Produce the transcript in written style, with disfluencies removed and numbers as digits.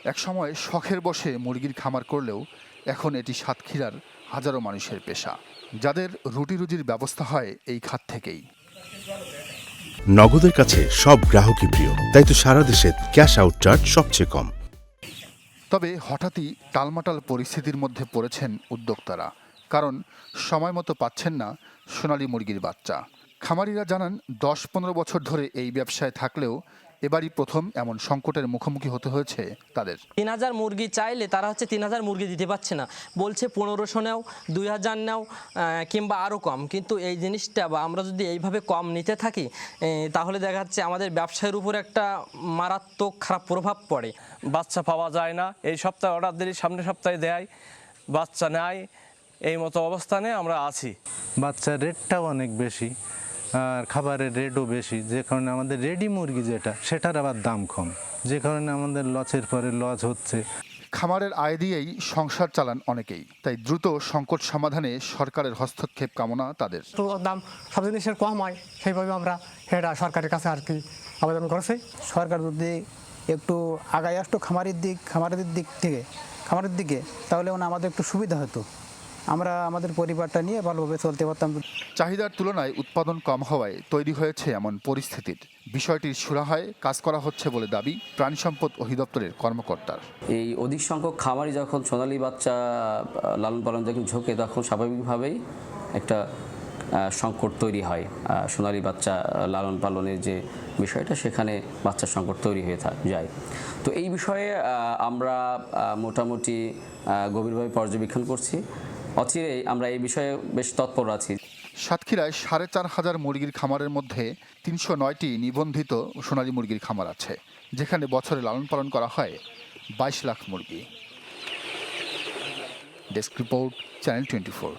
একসময় শখের বশে মুরগির খামার করলেও এখন এটি সাতক্ষীরার হাজারো মানুষের পেশা, যাদের রুটি রুজির ব্যবস্থা হয় এই খাত থেকেই। নগদের কাছে সব গ্রাহকই প্রিয়, তাই তো সারা দেশে ক্যাশ আউট চার্জ সবচেয়ে কম। তবে হঠাৎই টালমাটাল পরিস্থিতির মধ্যে পড়েছেন উদ্যোক্তারা, কারণ সময় মতো পাচ্ছেন না সোনালী মুরগির বাচ্চা। খামারিরা জানান 10-15 বছর ধরে এই ব্যবসায় থাকলেও এবারই প্রথম এমন সংকটের মুখোমুখি হতে হয়েছে তাদের। 3000 মুরগি চাইলে তারা 3000 মুরগি দিতে পারছে না, বলছে 1500 নাও, 2000 নাও, কিংবা আরও কম। কিন্তু এই জিনিসটা বা আমরা যদি এইভাবে কম নিতে থাকি তাহলে দেখা যাচ্ছে আমাদের ব্যবসায়ের উপর একটা মারাত্মক খারাপ প্রভাব পড়ে। বাচ্চা পাওয়া যায় না, এই সপ্তাহে অর্ডার দিলে সামনের সপ্তাহে দেয়, বাচ্চা নেয়, এই মতো অবস্থানে আমরা আছি। বাচ্চার রেটটাও অনেক বেশি আর খাবারের রেটও বেশি, যে কারণে আমাদের রেডি মুরগি সেটার আবার দাম কম, যে কারণে আমাদের লসের পরে লস হচ্ছে। খামারের আয় দিয়েই সংসার চালান অনেকেই, তাই দ্রুত সংকট সমাধানে সরকারের হস্তক্ষেপ কামনা তাদের। তো দাম সব জিনিসের কম হয়, সেইভাবে আমরা সেটা সরকারের কাছে আর কি আবেদন করেছি। সরকার যদি একটু আগায় আসতো খামারের দিকে, তাহলে আমাদের একটু সুবিধা হতো, আমরা আমাদের পরিবারটা নিয়ে ভালোভাবে চলতে পারতাম। চাহিদার তুলনায় উৎপাদন কম হওয়ায় তৈরি হয়েছে এমন পরিস্থিতির বিষয়টির সুরাহায় কাজ করা হচ্ছে বলে দাবি প্রাণী সম্পদ অধিদপ্তরের কর্মকর্তার। এই অধিক সংখ্যক খামারি যখন সোনালী বাচ্চা লালন পালন যখন ঝোঁকে, তখন স্বাভাবিকভাবেই একটা সংকট তৈরি হয়। সোনালী বাচ্চা লালন পালনের যে বিষয়টা, সেখানে বাচ্চার সংকট তৈরি হয়ে যায়। তো এই বিষয়ে আমরা মোটামুটি গভীরভাবে পর্যবেক্ষণ করছি। অচিরেই আমরা এই বিষয়ে বেশ তৎপর আছি। সাতক্ষীরায় 4500 মুরগির খামারের মধ্যে 309টি নিবন্ধিত সোনালী মুরগির খামার আছে, যেখানে বছরে লালন পালন করা হয় 22 লাখ মুরগি। Desk report, channel 24।